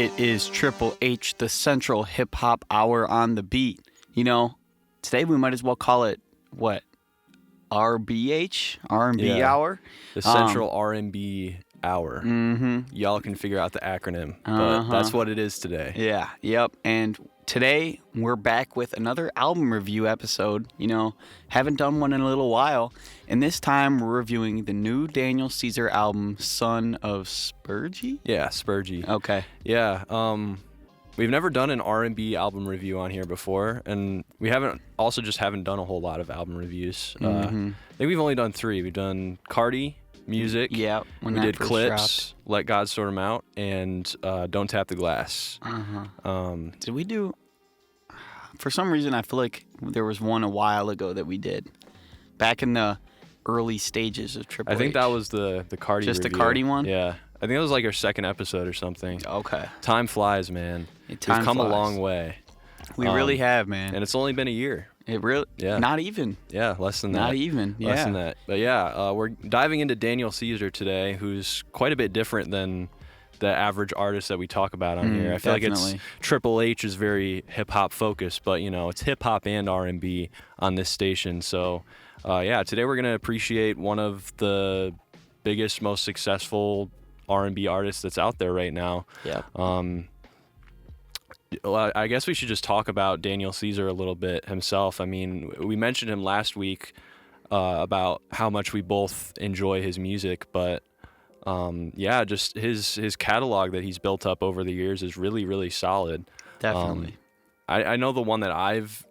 It is Triple H, the Central Hip Hop Hour on the beat. You know, today we might as well call it, what, RBH? R&B Hour? The Central R&B Hour. Mm-hmm. Y'all can figure out the acronym, but that's what it is today. Yeah, yep. And today we're back with another album review episode. You know, haven't done one in a little while. And this time we're reviewing the new Daniel Caesar album, Son of Spergy? Yeah, Spergy. Okay. Yeah, we've never done an R&B album review on here before, and we haven't done a whole lot of album reviews. I think we've only done 3. We've done Cardi, Music. Yeah, we did Clips, Let God Sort 'Em Out, and Don't Tap the Glass. Did we do... For some reason, I feel like there was one a while ago that we did. Back in the early stages of Triple H. I think that was the Cardi Just review. the Cardi one? Yeah. I think it was like our second episode or something. Okay. Time flies, man. We've come a long way. We really have, man. And it's only been a year. It really... Yeah. Not even. Yeah, less than that. Not even, yeah. Less than that. But yeah, we're diving into Daniel Caesar today, who's quite a bit different than the average artist that we talk about on here. I feel like it's Triple H is very hip-hop focused, but, you know, it's hip-hop and R&B on this station. So, yeah, today we're going to appreciate one of the biggest, most successful R&B artists that's out there right now. Yeah. Well, I guess we should just talk about Daniel Caesar a little bit himself. I mean, we mentioned him last week about how much we both enjoy his music, but yeah, just his catalog that he's built up over the years is really, really solid. Definitely. I know the one that I've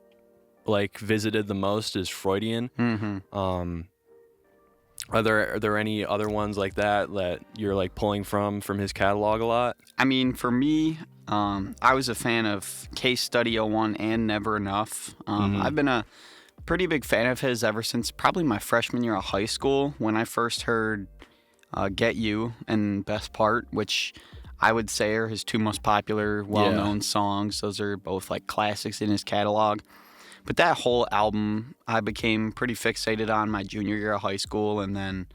visited the most is Freudian. Mm-hmm. Are there any other ones like that you're pulling from his catalog a lot? I mean, for me, I was a fan of Case Study 01 and Never Enough. I've been a pretty big fan of his ever since probably my freshman year of high school when I first heard Get You and Best Part, which I would say are his 2 most popular, well-known songs. Those are both classics in his catalog. But that whole album, I became pretty fixated on my junior year of high school, and then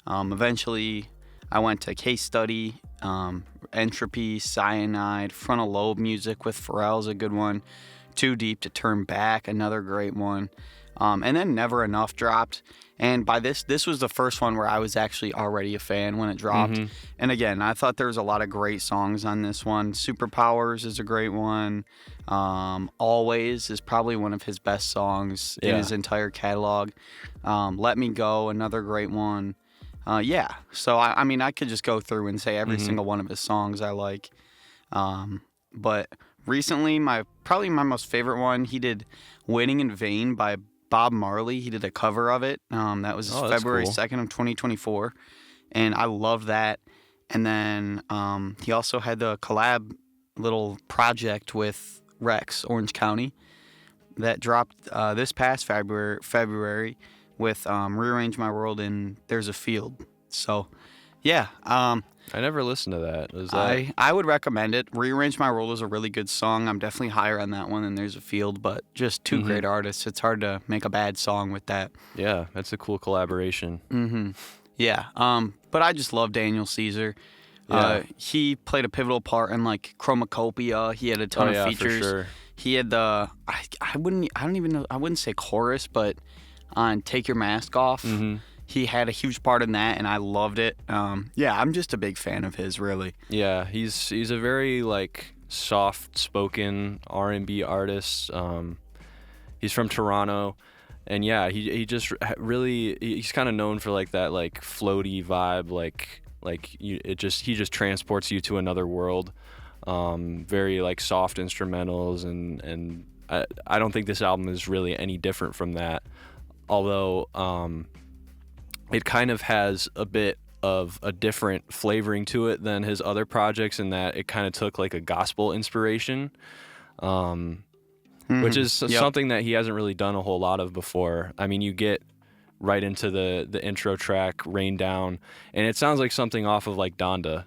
eventually I went to Case Study, Entropy, Cyanide, Frontal Lobe Music with Pharrell's a good one, Too Deep to Turn Back, another great one, and then Never Enough dropped. And by this was the first one where I was actually already a fan when it dropped. Mm-hmm. And again, I thought there was a lot of great songs on this one. Superpowers is a great one. Always is probably one of his best songs in his entire catalog. Let Me Go, another great one. So I mean, I could just go through and say every single one of his songs I like. But recently, probably my most favorite one, he did Waiting in Vain by Bob Marley. He did a cover of it. That was February 2nd of 2024. And I love that. And then he also had the collab little project with Rex, Orange County, that dropped this past February with Rearrange My World and There's a Field. So, yeah. I never listened to that. I would recommend it. Rearrange My World is a really good song. I'm definitely higher on that one than There's a Field, but just 2 great artists. It's hard to make a bad song with that. Yeah, that's a cool collaboration. Mm-hmm. Yeah. But I just love Daniel Caesar. Yeah. He played a pivotal part in Chromacopia. He had a ton of features. For sure. He had I wouldn't say chorus, but on Take Your Mask Off. Mm-hmm. He had a huge part in that, and I loved it. I'm just a big fan of his, really. Yeah, he's a very soft-spoken R&B artist. He's from Toronto, and yeah, he just really he's kind of known for that floaty vibe, he just transports you to another world. Very soft instrumentals, and I don't think this album is really any different from that, although. It kind of has a bit of a different flavoring to it than his other projects in that it kind of took a gospel inspiration, which is something that he hasn't really done a whole lot of before. I mean, you get right into the intro track, Rain Down, and it sounds like something off of Donda,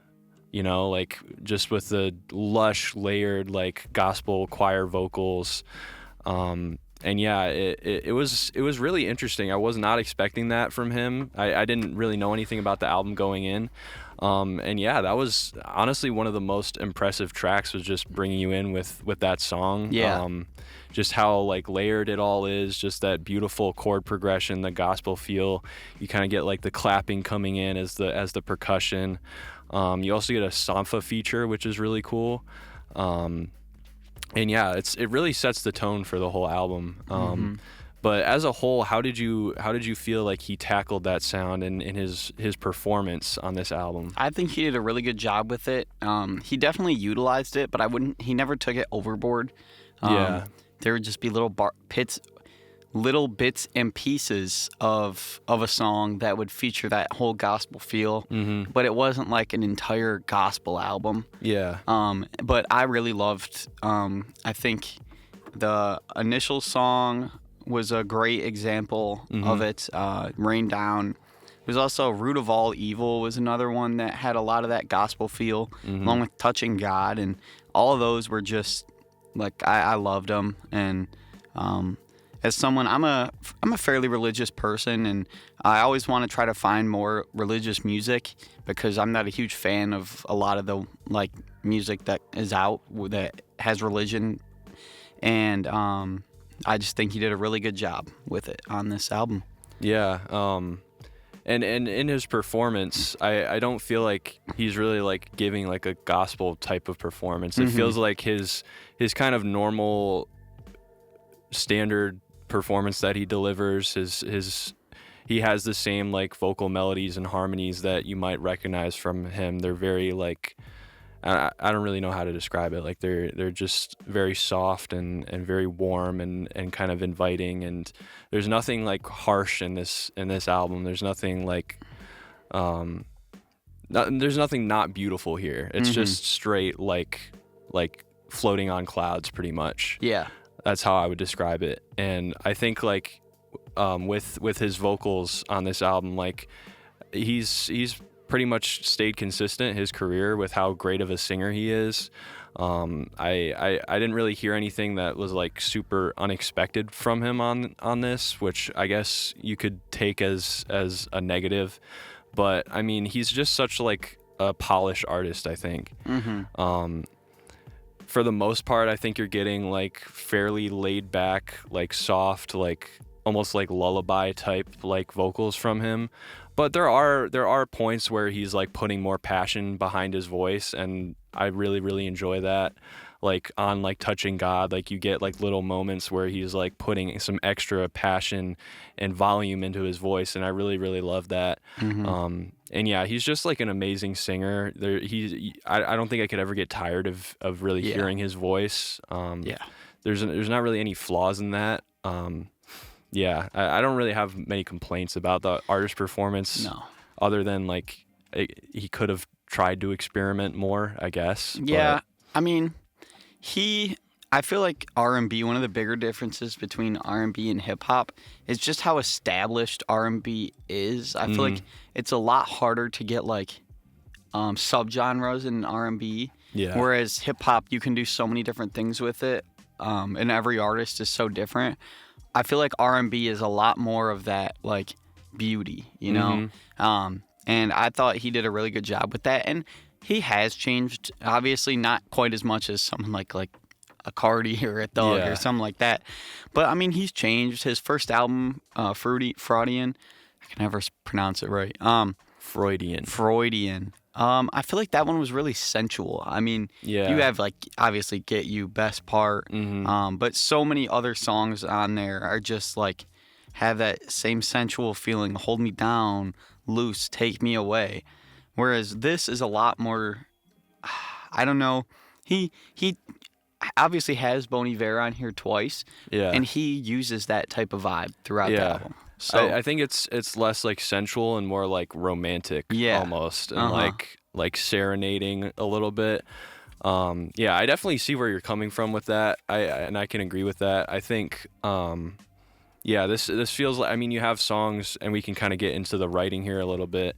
just with the lush, layered, gospel choir vocals. yeah, it was really interesting. I was not expecting that from him. I didn't really know anything about the album going in. And yeah, that was honestly one of the most impressive tracks, was just bringing you in with that song. Yeah. Just how like layered it all is, just that beautiful chord progression, the gospel feel. You kind of get like the clapping coming in as the percussion. You also get a Sampha feature, which is really cool. And yeah, it really sets the tone for the whole album. But as a whole, how did you feel like he tackled that sound in his performance on this album? I think he did a really good job with it. He definitely utilized it, but he never took it overboard. Yeah. There would just be little bits and pieces of a song that would feature that whole gospel feel, but it wasn't like an entire gospel album. Yeah. But I really loved, I think the initial song was a great example of it. Rain Down. There's also Root of All Evil was another one that had a lot of that gospel feel, along with Touching God, and all of those were just like I loved them. And as someone, I'm a fairly religious person, and I always want to try to find more religious music because I'm not a huge fan of a lot of the like music that is out that has religion, and I just think he did a really good job with it on this album. Yeah. And in his performance, I don't feel like he's really like giving like a gospel type of performance. It feels like his kind of normal standard performance that he delivers. He has the same like vocal melodies and harmonies that you might recognize from him. They're very like, I don't really know how to describe it. Like they're just very soft and very warm and kind of inviting. And there's nothing like harsh in this album. There's nothing like, there's nothing not beautiful here. It's just straight like floating on clouds, pretty much. Yeah, that's how I would describe it. And I think like with his vocals on this album, like he's pretty much stayed consistent his career with how great of a singer he is. I didn't really hear anything that was like super unexpected from him on this, which I guess you could take as a negative. But I mean, he's just such like a polished artist, I think. For the most part, I think you're getting like fairly laid back, like soft, like almost like lullaby type like vocals from him. But there are points where he's like putting more passion behind his voice, and I really, really enjoy that. Like on like Touching God, like you get like little moments where he's like putting some extra passion and volume into his voice, and I really, really love that. And yeah, he's just like an amazing singer. I don't think I could ever get tired of really hearing his voice. There's not really any flaws in that. Yeah, I don't really have many complaints about the artist performance. No. Other than like he could have tried to experiment more, I guess. Yeah, I mean, I feel like R&B, one of the bigger differences between R&B and hip hop is just how established R&B is. I feel like it's a lot harder to get like subgenres in R&B. Yeah. Whereas hip hop, you can do so many different things with it, and every artist is so different. I feel like R&B is a lot more of that like beauty, you know? And I thought he did a really good job with that. And he has changed, obviously not quite as much as someone like a Cardi or a Thug or something like that. But I mean, he's changed. His first album, Freudian, I can never pronounce it right. Freudian. I feel like that one was really sensual. I mean, you have like obviously Get You, Best Part, but so many other songs on there are just like have that same sensual feeling. Hold Me Down, Loose, Take Me Away. Whereas this is a lot more, I don't know. He obviously has Bon Iver on here twice, and he uses that type of vibe throughout the album. So I think it's less like sensual and more like romantic almost, and like serenading a little bit. Yeah, I definitely see where you're coming from with that. I can agree with that. I think Yeah, this feels like, I mean, you have songs, and we can kind of get into the writing here a little bit.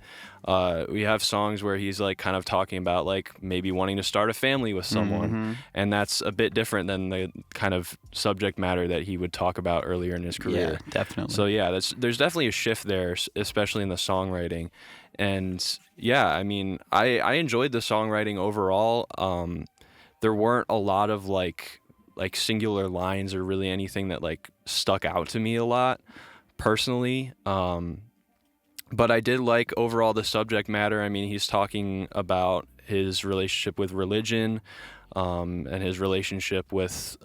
We have songs where he's like kind of talking about like maybe wanting to start a family with someone, and that's a bit different than the kind of subject matter that he would talk about earlier in his career. Yeah, definitely. So yeah, there's definitely a shift there, especially in the songwriting. And yeah, I mean, I enjoyed the songwriting overall. There weren't a lot of like singular lines or really anything that like stuck out to me a lot personally. But I did like overall the subject matter. I mean, he's talking about his relationship with religion, and his relationship with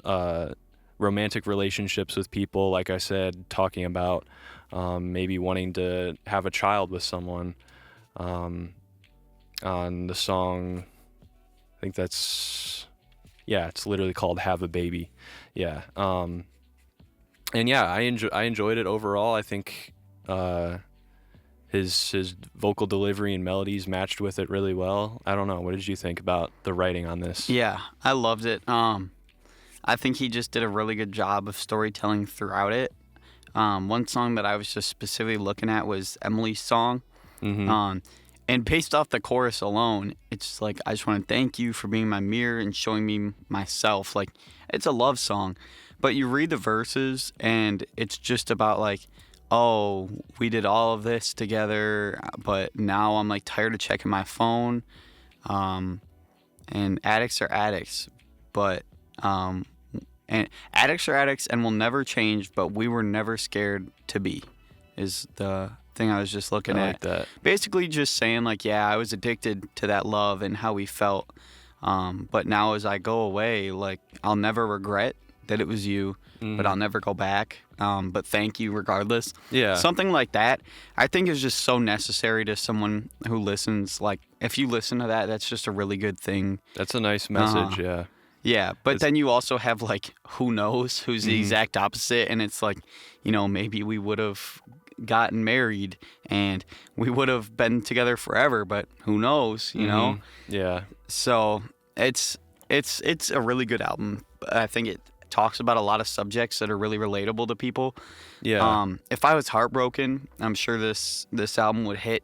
romantic relationships with people. Like I said, talking about maybe wanting to have a child with someone. On the song, I think that's, yeah, it's literally called "Have a Baby." Yeah. And yeah, I enjoyed it overall. I think his vocal delivery and melodies matched with it really well. I don't know. What did you think about the writing on this? Yeah, I loved it. I think he just did a really good job of storytelling throughout it. One song that I was just specifically looking at was Emily's song. And based off the chorus alone, it's like, I just want to thank you for being my mirror and showing me myself. Like, it's a love song. But you read the verses, and it's just about like, oh, we did all of this together, but now I'm like tired of checking my phone. And addicts are addicts, but and addicts are addicts and will never change, but we were never scared to be, is the thing I was just looking I at. like that. Basically just saying like, yeah, I was addicted to that love and how we felt. But now as I go away, like, I'll never regret that it was you, but I'll never go back. But thank you regardless. Yeah. Something like that, I think, is just so necessary to someone who listens. Like, if you listen to that, that's just a really good thing. That's a nice message, yeah. Yeah, but then you also have, like, who knows, who's the exact opposite, and it's like, you know, maybe we would have gotten married and we would have been together forever, but who knows, you know? Yeah. So it's a really good album. I think it talks about a lot of subjects that are really relatable to people. Yeah. If I was heartbroken, I'm sure this album would hit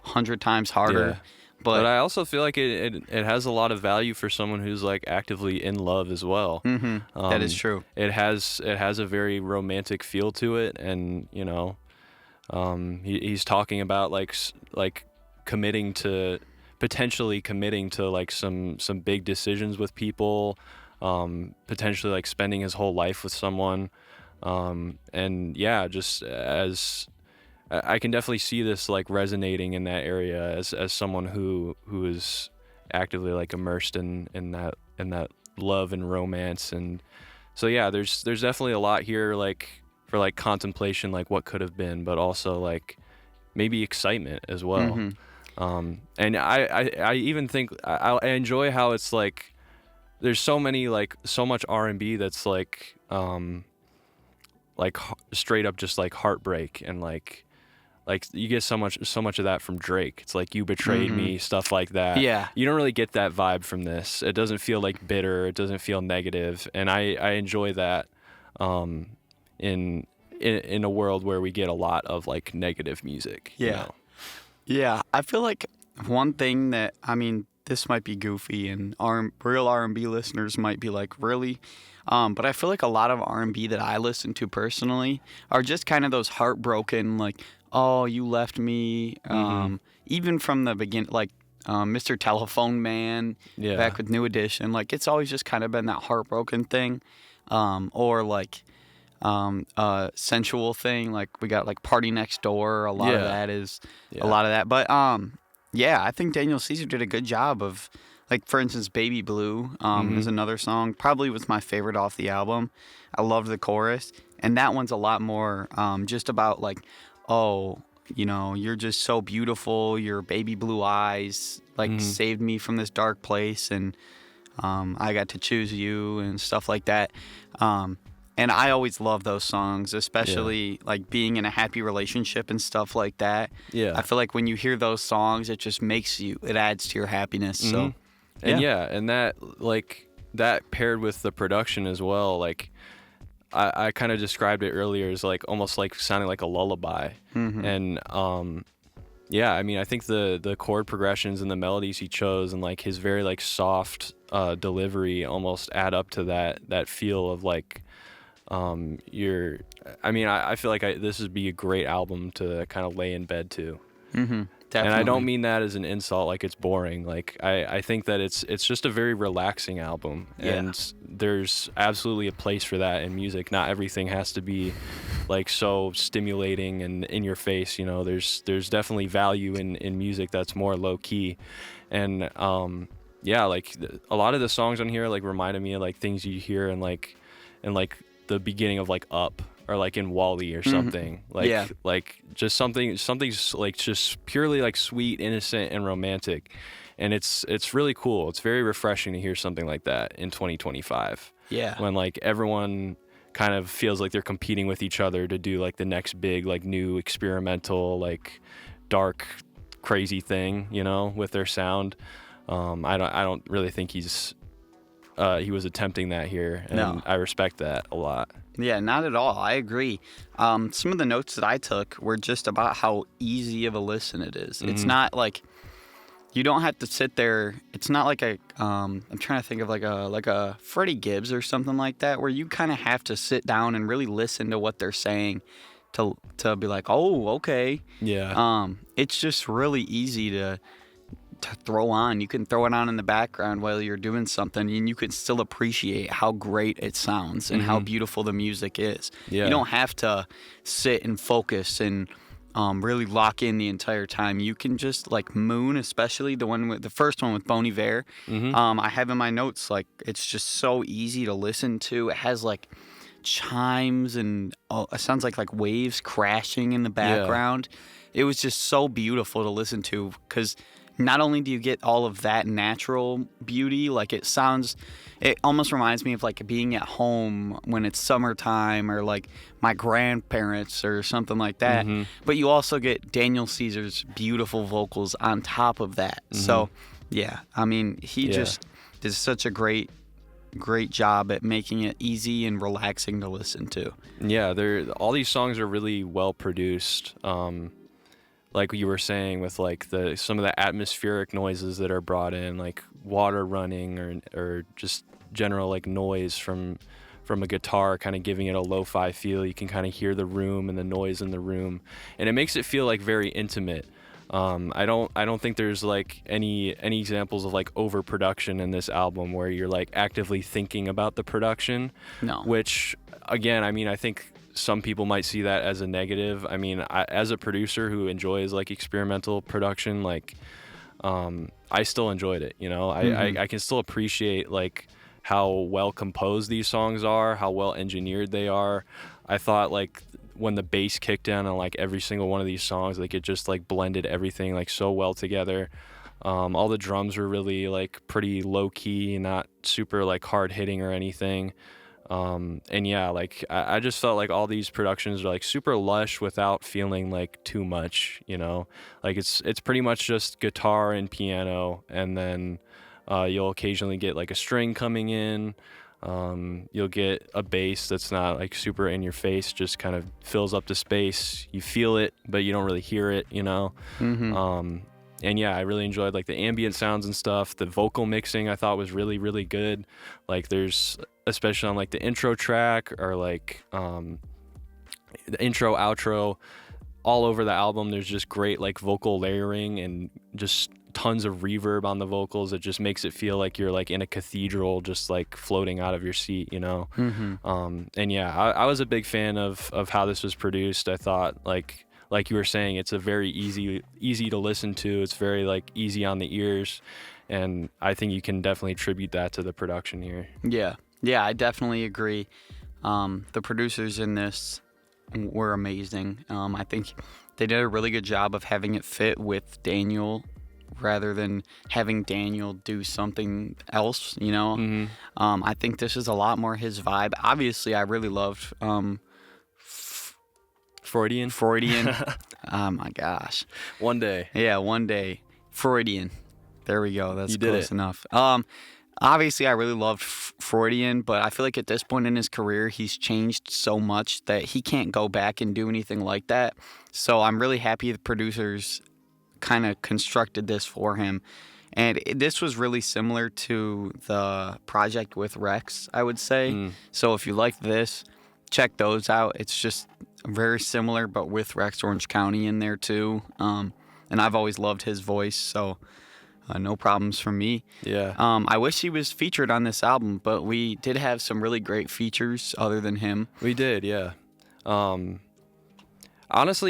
100 times harder. Yeah. But I also feel like it has a lot of value for someone who's like actively in love as well. That is true. It has a very romantic feel to it, and you know, he's talking about like potentially committing to like some big decisions with people, potentially like spending his whole life with someone, and yeah, just as I can definitely see this like resonating in that area as someone who is actively like immersed in that love and romance. And so yeah, there's definitely a lot here like for like contemplation, like what could have been, but also like maybe excitement as well. And I even think I enjoy how it's like there's so much R&B that's like straight up just like heartbreak, and like you get so much of that from Drake. It's like, you betrayed me, stuff like that. Yeah. You don't really get that vibe from this. It doesn't feel like bitter. It doesn't feel negative. And I enjoy that in a world where we get a lot of like negative music. Yeah. You know? Yeah. I feel like one thing that, I mean, this might be goofy and real R&B listeners might be like, really? But I feel like a lot of R&B that I listen to personally are just kind of those heartbroken, like, oh, you left me. Even from the beginning, like Mr. Telephone Man, back with New Edition, like it's always just kind of been that heartbroken thing, or like sensual thing. Like we got like Party Next Door. A lot of that is a lot of that. But yeah, I think Daniel Caesar did a good job of, like, for instance, Baby Blue is another song. Probably was my favorite off the album. I loved the chorus, and that one's a lot more just about like, oh, you know, you're just so beautiful. Your baby blue eyes like saved me from this dark place, and I got to choose you and stuff like that. And I always love those songs, especially like being in a happy relationship and stuff like that. Yeah, I feel like when you hear those songs, it just it adds to your happiness. So, and and that like that paired with the production as well, like I kind of described it earlier as like almost like sounding like a lullaby. And yeah, I mean, I think the chord progressions and the melodies he chose and like his very like soft delivery almost add up to that feel of like I feel like this would be a great album to kind of lay in bed to. Definitely. And I don't mean that as an insult, like it's boring. Like I think that it's just a very relaxing album, and there's absolutely a place for that in music. Not everything has to be like so stimulating and in your face. You know, there's definitely value in music that's more low key, and yeah, like a lot of the songs on here like reminded me of like things you hear in like the beginning of like Up. Or like in Wall-E or something, like just something's like just purely like sweet, innocent, and romantic, and it's really cool. It's very refreshing to hear something like that in 2025. Yeah. When like everyone kind of feels like they're competing with each other to do like the next big like new experimental like dark crazy thing, you know, with their sound. I don't really think he was attempting that here, and No. I respect that a lot. Yeah, not at all. I agree. Some of the notes that I took were just about how easy of a listen it is. It's not like you don't have to sit there. It's not like I'm trying to think of like a Freddie Gibbs or something like that, where you kind of have to sit down and really listen to what they're saying to be like, oh, okay. Yeah. It's just really easy to throw on. You can throw it on in the background while you're doing something, and you can still appreciate how great it sounds and how beautiful the music is. Yeah. You don't have to sit and focus and really lock in the entire time. You can just like Moon, especially the first one with Bon Iver. I have in my notes like it's just so easy to listen to. It has like chimes and it sounds like waves crashing in the background. It was just so beautiful to listen to because not only do you get all of that natural beauty, like it almost reminds me of like being at home when it's summertime or like my grandparents or something like that. But you also get Daniel Caesar's beautiful vocals on top of that. So, yeah, I mean, he just did such a great job at making it easy and relaxing to listen to. Yeah, all these songs are really well produced. Like you were saying with like some of the atmospheric noises that are brought in, like water running or just general like noise from a guitar, kind of giving it a lo-fi feel. You can kind of hear the room and the noise in the room, and it makes it feel like very intimate. I don't think there's like any examples of like overproduction in this album where you're like actively thinking about the production. No. Which again, I mean, I think some people might see that as a negative. I mean, as a producer who enjoys like experimental production, like I still enjoyed it, you know. I can still appreciate like how well composed these songs are, how well engineered they are. I thought like when the bass kicked in on like every single one of these songs, like it just like blended everything like so well together. All the drums were really like pretty low key, not super like hard hitting or anything. And yeah, like I just felt like all these productions are like super lush without feeling like too much, you know. Like it's pretty much just guitar and piano, and then you'll occasionally get like a string coming in. You'll get a bass that's not like super in your face, just kind of fills up the space. You feel it, but you don't really hear it, you know. And yeah, I really enjoyed like the ambient sounds and stuff. The vocal mixing I thought was really, really good. Like there's, especially on like the intro track or like the intro, outro, all over the album, there's just great like vocal layering and just tons of reverb on the vocals. It just makes it feel like you're like in a cathedral, just like floating out of your seat, you know. And yeah, I was a big fan of how this was produced. I thought like you were saying, it's a very easy to listen to. It's very like easy on the ears, and I think you can definitely attribute that to the production here. Yeah, I definitely agree. The producers in this were amazing. I think they did a really good job of having it fit with Daniel rather than having Daniel do something else, you know. I think this is a lot more his vibe. Obviously, I really loved Freudian. Oh my gosh. One day. Yeah, one day. Freudian. There we go. That's close enough. Obviously, I really loved Freudian, but I feel like at this point in his career, he's changed so much that he can't go back and do anything like that. So I'm really happy the producers kind of constructed this for him. And this was really similar to the project with Rex, I would say. So if you like this, check those out. It's just very similar, but with Rex Orange County in there too. And I've always loved his voice, so no problems from me. Yeah. I wish he was featured on this album, but we did have some really great features other than him. We did, yeah. Honestly,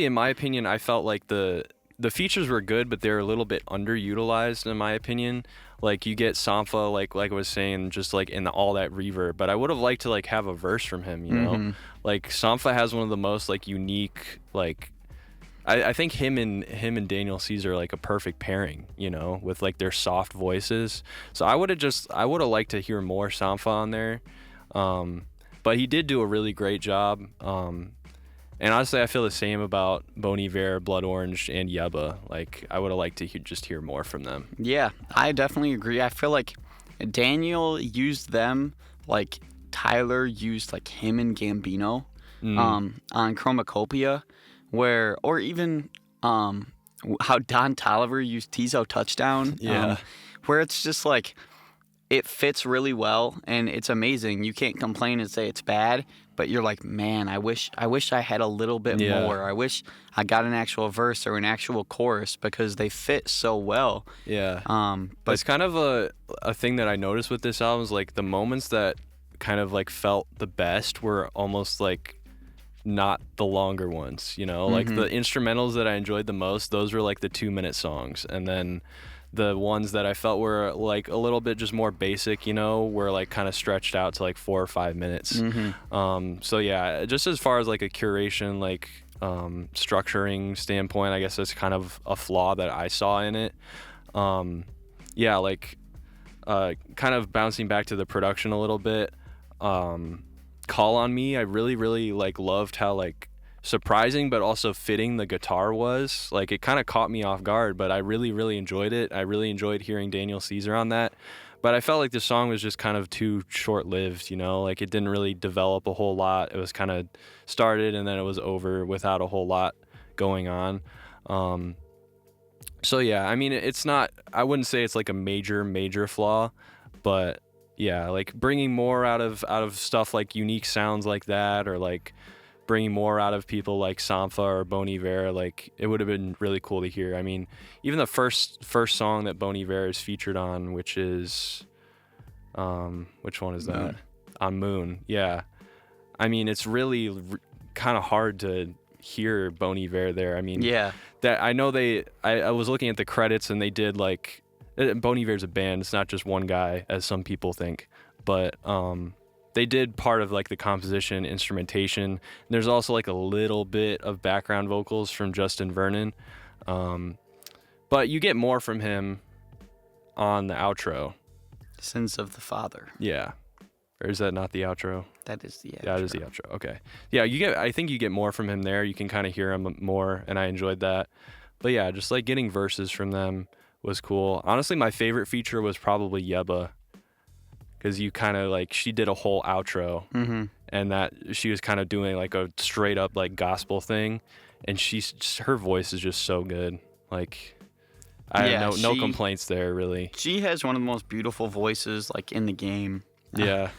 in my opinion, I felt like the features were good, but they're a little bit underutilized in my opinion. Like you get Sampha, like I was saying, just like in all that reverb. But I would have liked to like have a verse from him, you know? Like Sampha has one of the most like unique, like I think him and Daniel Caesar are like a perfect pairing, you know, with like their soft voices. So I would have liked to hear more Sampha on there. But he did do a really great job. And honestly, I feel the same about Bon Iver, Blood Orange, and Yebba. Like, I would have liked to just hear more from them. Yeah, I definitely agree. I feel like Daniel used them like Tyler used like him and Gambino on Chromacopia, or even how Don Tolliver used Tizo Touchdown. Yeah. Where it's just like, it fits really well, and it's amazing. You can't complain and say it's bad, but you're like, man, I wish I had a little bit more. I wish I got an actual verse or an actual chorus because they fit so well. Yeah. But it's kind of a thing that I noticed with this album is like the moments that kind of like felt the best were almost like not the longer ones, you know? Like the instrumentals that I enjoyed the most, those were like the 2-minute songs, and then the ones that I felt were like a little bit just more basic, you know, were like kind of stretched out to like 4 or 5 minutes. So yeah, just as far as like a curation, like structuring standpoint, I guess that's kind of a flaw that I saw in it. Yeah, like kind of bouncing back to the production a little bit. Call on Me, I really like loved how like surprising but also fitting the guitar was. Like it kind of caught me off guard, but I really enjoyed it. I really enjoyed hearing Daniel Caesar on that, but I felt like the song was just kind of too short-lived, you know, like it didn't really develop a whole lot. It was kind of started and then it was over without a whole lot going on. So yeah, I mean, it's not, I wouldn't say it's like a major flaw, but yeah, like bringing more out of stuff like unique sounds like that, or like bringing more out of people like Sampha or Bon Iver, like it would have been really cool to hear. I mean, even the first song that Bon Iver is featured on, which is, which one is that? On Moon. Yeah. I mean, it's really kind of hard to hear Bon Iver there. I mean, yeah, that I know I was looking at the credits and they did like, Bon Iver's a band. It's not just one guy, as some people think, but they did part of like the composition, instrumentation. There's also like a little bit of background vocals from Justin Vernon, but you get more from him on the outro. Sins of the Father. Yeah, or is that not the outro? That is the outro. That is the outro. Okay, yeah, I think you get more from him there. You can kind of hear him more, and I enjoyed that. But yeah, just like getting verses from them was cool. Honestly, my favorite feature was probably Yebba, because you kind of like, she did a whole outro, and that she was kind of doing like a straight up like gospel thing, and her voice is just so good. Like I have no complaints there, really. She has one of the most beautiful voices like in the game. Yeah.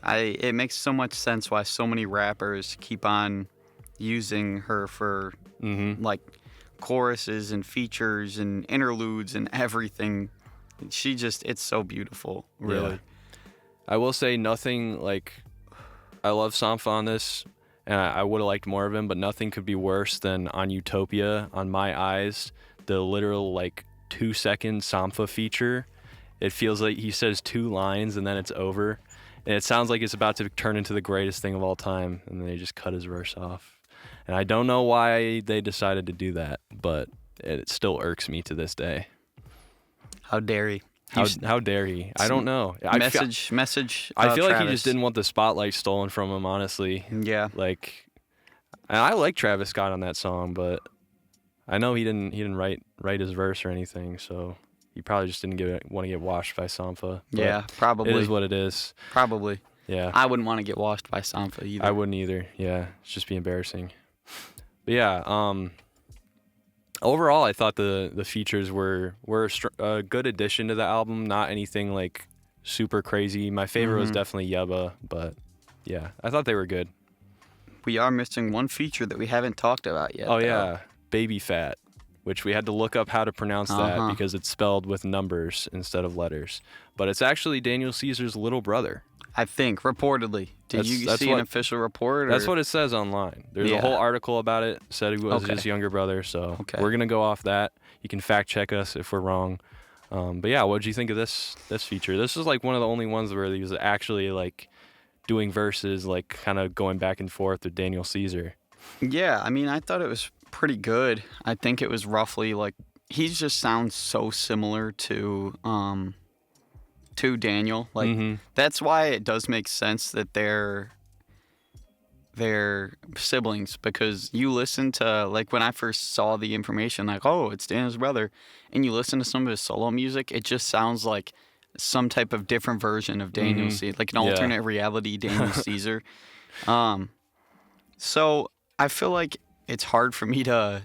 It makes so much sense why so many rappers keep on using her for like choruses and features and interludes and everything. It's so beautiful, really. Yeah. I will say nothing like, I love Sampha on this, and I would have liked more of him, but nothing could be worse than on Utopia, On My Eyes, the literal like 2-second Sampha feature. It feels like he says 2 lines and then it's over, and it sounds like it's about to turn into the greatest thing of all time, and then they just cut his verse off. And I don't know why they decided to do that, but it still irks me to this day. How dare he? How dare he? I don't know. Message. I feel like Travis. he just didn't want the spotlight stolen from him, honestly. Yeah. Like, and I like Travis Scott on that song, but I know he didn't write his verse or anything. So he probably just didn't want to get washed by Sampha. Yeah, probably. It is what it is. Probably. Yeah. I wouldn't want to get washed by Sampha either. I wouldn't either. Yeah, it's just be embarrassing. But yeah, overall, I thought the features were a good addition to the album. Not anything like super crazy. My favorite was definitely Yebba, but yeah, I thought they were good. We are missing one feature that we haven't talked about yet. Oh yeah, Baby Fat, which we had to look up how to pronounce that because it's spelled with numbers instead of letters. But it's actually Daniel Caesar's little brother. I think, reportedly. Did you see an official report? That's what it says online. There's a whole article about it. Said he was his younger brother, so we're going to go off that. You can fact check us if we're wrong. But yeah, what did you think of this feature? This is like one of the only ones where he was actually like doing verses, like kind of going back and forth with Daniel Caesar. Yeah, I mean, I thought it was pretty good. I think it was roughly like, he just sounds so similar to Daniel. Like that's why it does make sense that they're siblings, because you listen to, like, when I first saw the information, like, oh, it's Daniel's brother, and you listen to some of his solo music, it just sounds like some type of different version of Daniel Caesar, like an alternate reality Daniel Caesar. So I feel like it's hard for me to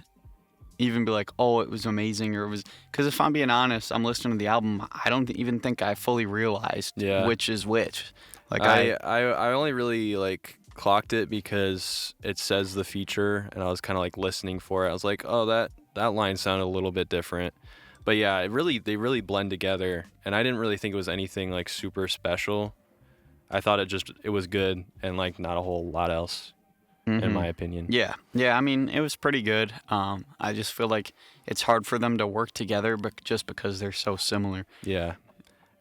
even be like, oh, it was amazing, or it was, because if I'm being honest, I'm listening to the album, I don't even think I fully realized which is which. Like I only really like clocked it because it says the feature, and I was kind of like listening for it. I was like, oh, that line sounded a little bit different. But yeah, they really blend together, and I didn't really think it was anything like super special. I thought it was good, and like not a whole lot else, in my opinion. Yeah, I mean, it was pretty good. I just feel like it's hard for them to work together, but just because they're so similar. Yeah,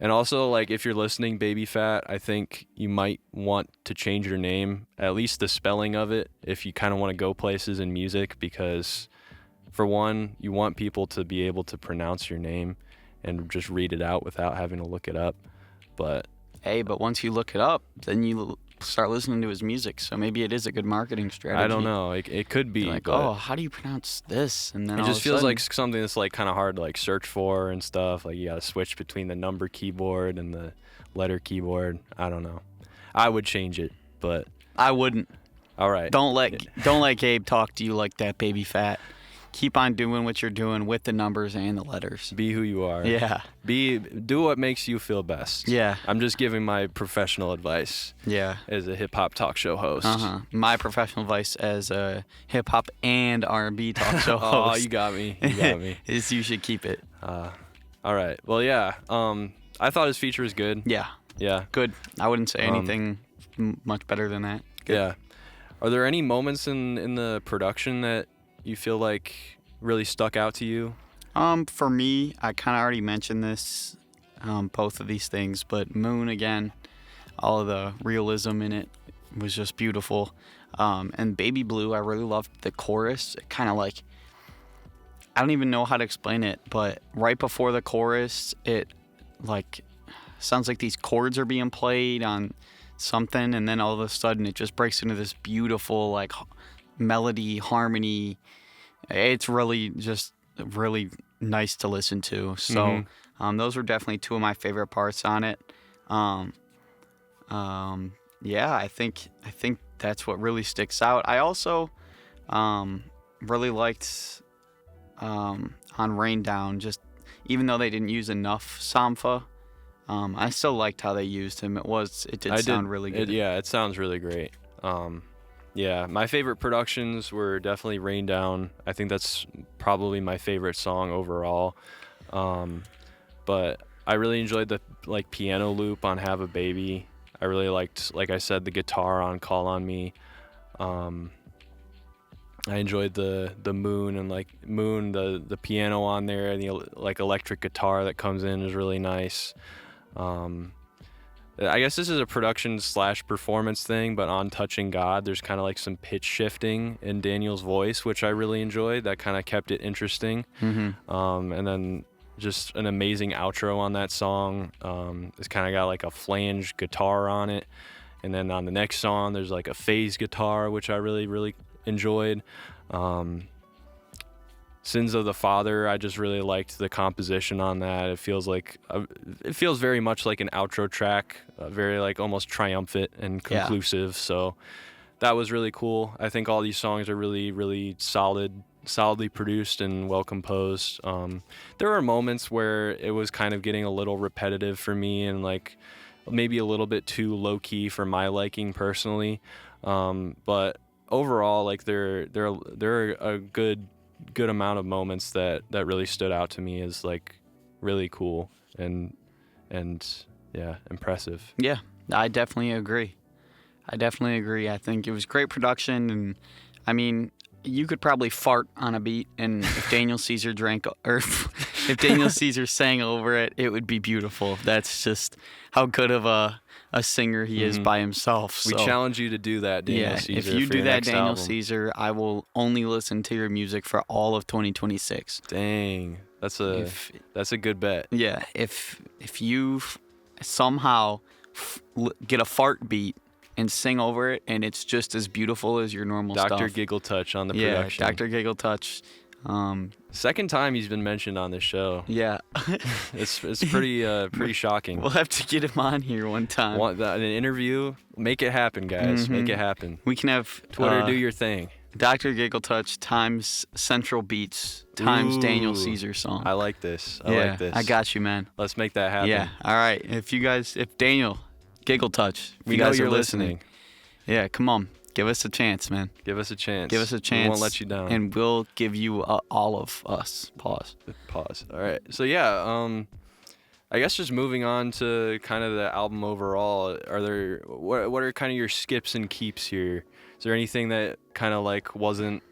and also, like, if you're listening, Baby Fat, I think you might want to change your name, at least the spelling of it, if you kind of want to go places in music, because for one, you want people to be able to pronounce your name and just read it out without having to look it up. But once you look it up, then you start listening to his music. So maybe it is a good marketing strategy. I don't know. It could be. You're like, oh, how do you pronounce this? And then it just feels like something that's like kind of hard to like search for and stuff. Like you got to switch between the number keyboard and the letter keyboard. I don't know. I would change it, but I wouldn't. All right. Don't let Gabe talk to you like that, Baby Fat. Keep on doing what you're doing with the numbers and the letters. Be who you are. Yeah. Do what makes you feel best. Yeah. I'm just giving my professional advice. Yeah. As a hip hop talk show host. My professional advice as a hip hop and R&B talk show host. Oh, you got me. Is you should keep it. All right. Well, yeah. I thought his feature was good. Yeah. Yeah. Good. I wouldn't say anything much better than that. Good. Yeah. Are there any moments in the production that you feel like really stuck out to you? For me, I kind of already mentioned this, both of these things, but Moon, again, all of the realism in it was just beautiful. And Baby Blue, I really loved the chorus. It kind of like, I don't even know how to explain it, but right before the chorus, it like sounds like these chords are being played on something, and then all of a sudden it just breaks into this beautiful like melody, harmony. It's really just really nice to listen to. So those were definitely two of my favorite parts on it. Yeah, I think that's what really sticks out. I also really liked on Rain Down, just even though they didn't use enough Sampha, I still liked how they used him. It did sound really good. It sounds really great. Yeah, my favorite productions were definitely Rain Down. I think that's probably my favorite song overall. But I really enjoyed the like piano loop on Have a Baby. I really liked, like I said, the guitar on Call on Me. I enjoyed the Moon and the piano on there, and the like electric guitar that comes in is really nice. I guess this is a production / performance thing, but on Touching God, there's kind of like some pitch shifting in Daniel's voice, which I really enjoyed. That kind of kept it interesting. And then just an amazing outro on that song. It's kind of got like a flange guitar on it. And then on the next song, there's like a phase guitar, which I really, really enjoyed. Sins of the Father, I just really liked the composition on that. It feels very much like an outro track, very like almost triumphant and conclusive. So that was really cool. I think all these songs are really, really solidly produced and well composed. There were moments where it was kind of getting a little repetitive for me and like maybe a little bit too low key for my liking personally. But overall, like there are a good amount of moments that really stood out to me as like really cool and yeah, impressive. Yeah, I definitely agree. I think it was great production, and I mean, you could probably fart on a beat, and if Daniel Caesar if Daniel Caesar sang over it, it would be beautiful. That's just how good of a singer he is by himself. So, we challenge you to do that, Daniel Caesar. If you do that, Daniel album. Caesar, I will only listen to your music for all of 2026. Dang, that's a good bet. Yeah, if you somehow get a fart beat and sing over it, and it's just as beautiful as your normal stuff. Dr. Giggle Touch on the production. Yeah, Dr. Giggle Touch. Second time he's been mentioned on this show. Yeah. It's pretty shocking. We'll have to get him on here one time. An interview? Make it happen, guys. Make it happen. We can have Twitter, do your thing. Dr. Giggle Touch times Central Beats times Daniel Caesar song. I like this. I got you, man. Let's make that happen. Yeah. All right. If Daniel Giggle Touch, we know you're listening. Yeah, come on. Give us a chance, man. Give us a chance. We won't let you down. And we'll give you all of us. Pause. All right. So yeah, I guess just moving on to kind of the album overall. What are kind of your skips and keeps here? Is there anything that kind of like wasn't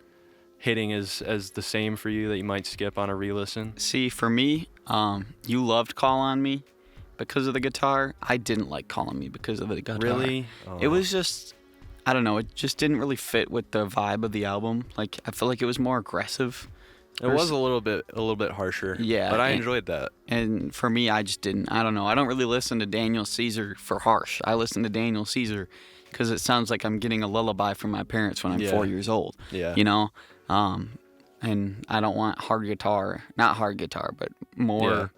hitting as the same for you that you might skip on a re-listen? See, for me, you loved Call on Me because of the guitar. I didn't like Call on Me because of the guitar. Really? Oh. It was just, I don't know, it just didn't really fit with the vibe of the album. Like, I feel like it was more aggressive. It was a little bit harsher. Yeah. But I enjoyed that. And for me, I just didn't. I don't know. I don't really listen to Daniel Caesar for harsh. I listen to Daniel Caesar because it sounds like I'm getting a lullaby from my parents when I'm 4 years old. Yeah. You know? And I don't want not hard guitar, but more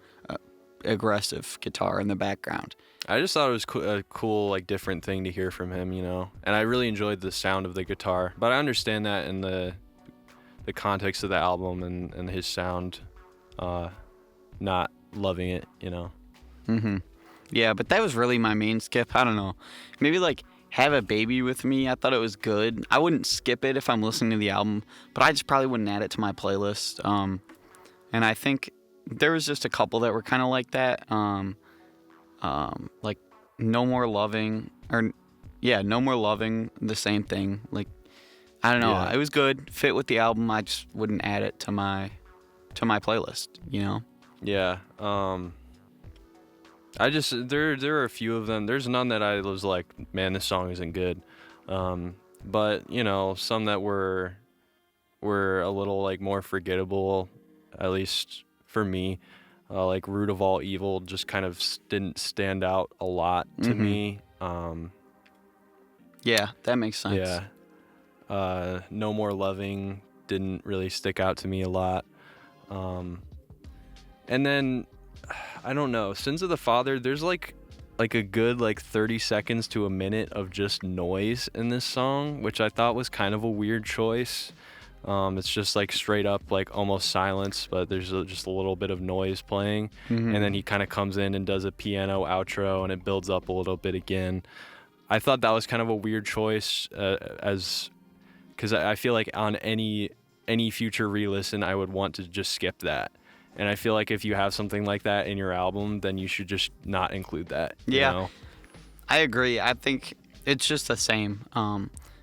aggressive guitar in the background. I just thought it was a cool, like, different thing to hear from him, you know? And I really enjoyed the sound of the guitar. But I understand that in the context of the album and his sound, not loving it, you know? Mm-hmm. Yeah, but that was really my main skip. I don't know. Maybe, like, Have a Baby with Me. I thought it was good. I wouldn't skip it if I'm listening to the album, but I just probably wouldn't add it to my playlist. And I think there was just a couple that were kind of like that. Like No More Loving, No More Loving, the same thing. Like, I don't know. Yeah. It was good, fit with the album. I just wouldn't add it to my playlist, you know? Yeah. There are a few of them. There's none that I was like, man, this song isn't good. But, you know, some that were a little like more forgettable, at least for me. Like Root of All Evil just kind of didn't stand out a lot to me. Yeah, that makes sense. Yeah. No More Loving didn't really stick out to me a lot. And then, I don't know, Sins of the Father, there's like a good like 30 seconds to a minute of just noise in this song, which I thought was kind of a weird choice. It's just like straight up like almost silence, but there's just a little bit of noise playing, and then he kind of comes in and does a piano outro, and it builds up a little bit again. I thought that was kind of a weird choice, because I feel like on any future re-listen, I would want to just skip that. And I feel like if you have something like that in your album, then you should just not include that. You know? I agree. I think it's just the same.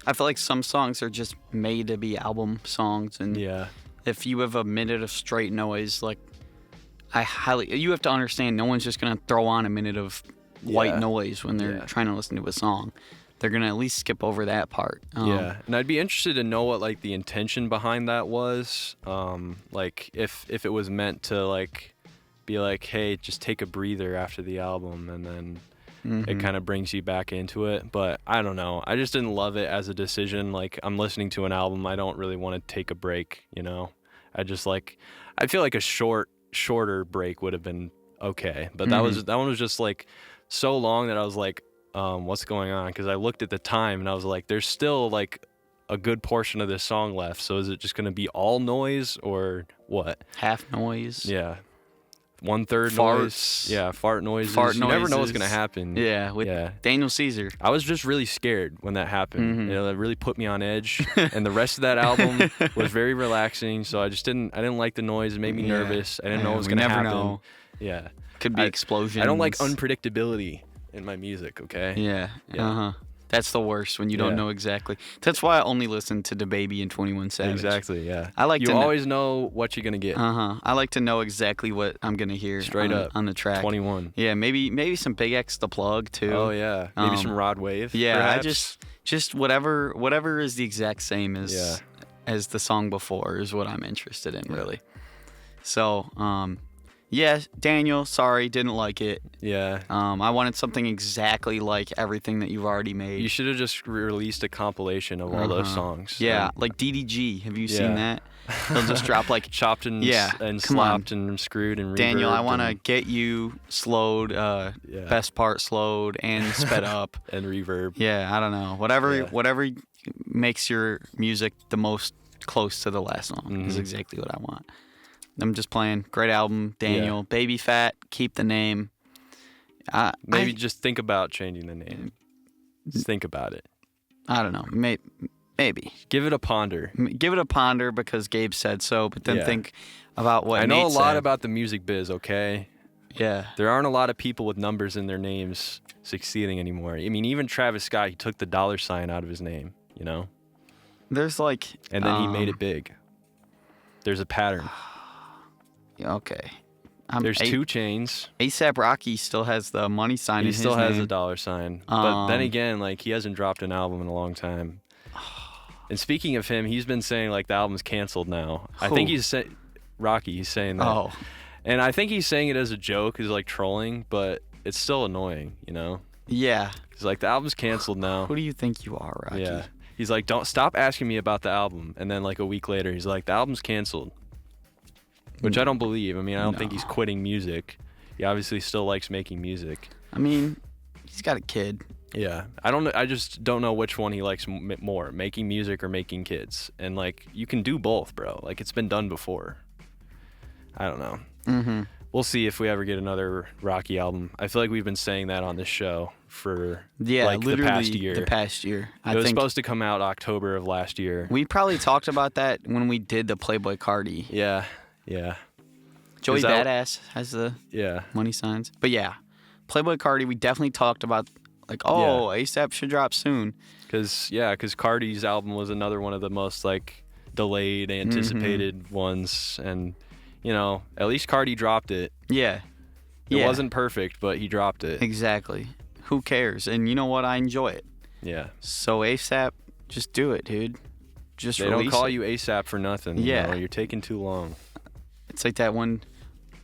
I feel like some songs are just made to be album songs, and if you have a minute of straight noise, like you have to understand, no one's just gonna throw on a minute of white noise when they're trying to listen to a song. They're gonna at least skip over that part. And I'd be interested to know what like the intention behind that was. Like if it was meant to like be like, hey, just take a breather after the album, and then it kind of brings you back into it. But I don't know. I just didn't love it as a decision. Like, I'm listening to an album, I don't really want to take a break, you know? I feel like a shorter break would have been okay, but that one was just like so long that I was like, what's going on? Because I looked at the time and I was like, there's still like a good portion of this song left. So is it just going to be all noise or what? Half noise. Yeah. 1/3 Farts. noise. Yeah, fart noises. You never know what's going to happen. Yeah, with Daniel Caesar. I was just really scared when that happened. It really put me on edge. And the rest of that album was very relaxing. So I didn't like the noise. It made me nervous. I didn't know what was going to happen. Know. Yeah. Could be explosions. I don't like unpredictability in my music, okay? Yeah. That's the worst when you don't know exactly. That's why I only listen to DaBaby and 21 Savage. Exactly, yeah. You always know what you're going to get. I like to know exactly what I'm going to hear straight up on the track. 21. Yeah, maybe some Big X The Plug too. Oh yeah. Maybe some Rod Wave. Yeah, perhaps. I just whatever is the exact same as the song before is what I'm interested in really. So, yeah, Daniel, sorry, didn't like it. Yeah. I wanted something exactly like everything that you've already made. You should have just released a compilation of all those songs. Yeah, like DDG. Have you seen that? They'll just drop like chopped and slapped and screwed and reverbed. Daniel, I want to get you slowed, best part slowed and sped up and reverb. Yeah, I don't know. Whatever makes your music the most close to the last song is exactly what I want. I'm just playing. Great album, Daniel. Baby Fat, keep the name. Maybe just think about changing the name. Just think about it. I don't know. Maybe. Give it a ponder. Give it a ponder because Gabe said so, but then think about what I know Nate a lot said. about the music biz, okay? Yeah. There aren't a lot of people with numbers in their names succeeding anymore. I mean, even Travis Scott, he took the $ out of his name, you know? There's like... And then he made it big. There's a pattern. Okay. There's 2 Chainz. A$AP Rocky still has the money sign in his name. He still has a $. But then again, like, he hasn't dropped an album in a long time. And speaking of him, he's been saying, like, the album's canceled now. I think he's saying... Rocky, he's saying that. Oh. And I think he's saying it as a joke, he's like trolling, but it's still annoying, you know? Yeah. He's like, the album's canceled now. Who do you think you are, Rocky? Yeah. He's like, don't stop asking me about the album. And then like a week later, he's like, the album's canceled. Which I don't believe. I mean, I don't think he's quitting music. He obviously still likes making music. I mean, he's got a kid. Yeah. I just don't know which one he likes more, making music or making kids. And like, you can do both, bro. Like, it's been done before. I don't know. We'll see if we ever get another Rocky album. I feel like we've been saying that on this show for like literally the past year. I It was think supposed to come out October of last year. we probably talked about that when we did the Playboy Cardi. Yeah. Joey Badass has the money signs. But yeah, Playboy Cardi, we definitely talked about like, A$AP should drop soon. Because Cardi's album was another one of the most like delayed, anticipated ones. And, you know, at least Cardi dropped it. Yeah. It wasn't perfect, but he dropped it. Exactly. Who cares? And you know what? I enjoy it. Yeah. So A$AP, just do it, dude. Just they don't call you A$AP for nothing. Yeah. You know? You're taking too long. It's like that one,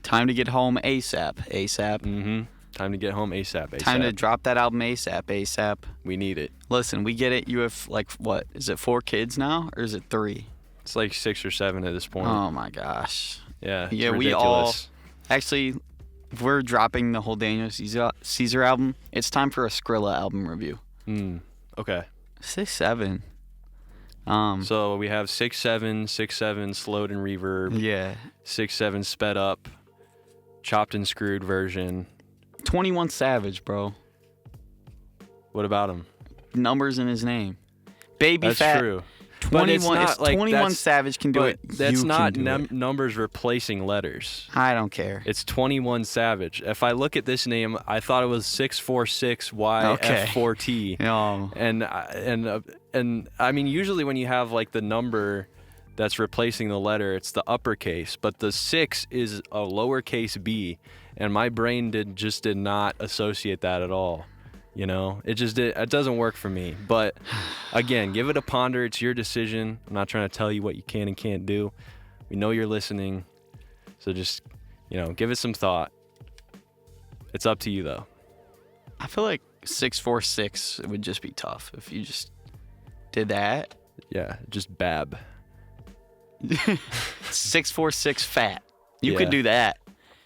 time to get home ASAP. ASAP. Time to get home ASAP. Time to drop that album ASAP. ASAP. We need it. Listen, we get it. You have like, what? Is it 4 kids now or is it 3? It's like 6 or 7 at this point. Oh my gosh. Yeah. Yeah, ridiculous. we all actually, if we're dropping the whole Daniel Caesar album, it's time for a Skrilla album review. Okay. 6, 7. So we have 6/7 slowed and reverb. Yeah. 6/7 sped up, chopped and screwed version. 21 Savage, bro. What about him? Numbers in his name. Baby That's Fat. true. 21, not if like 21 Savage can do it. That's you not can do it. numbers replacing letters. I don't care. It's 21 Savage. If I look at this name, I thought it was 646YF4T. No. And I mean, usually when you have like the number that's replacing the letter, it's the uppercase, but the 6 is a lowercase b, and my brain did not associate that at all. You know, it doesn't work for me. But again, give it a ponder. It's your decision. I'm not trying to tell you what you can and can't do. We know you're listening. So just, you know, give it some thought. It's up to you though. I feel like 646 would just be tough if you just did that. Yeah, just Bab. 646 fat. You could Yeah. do that.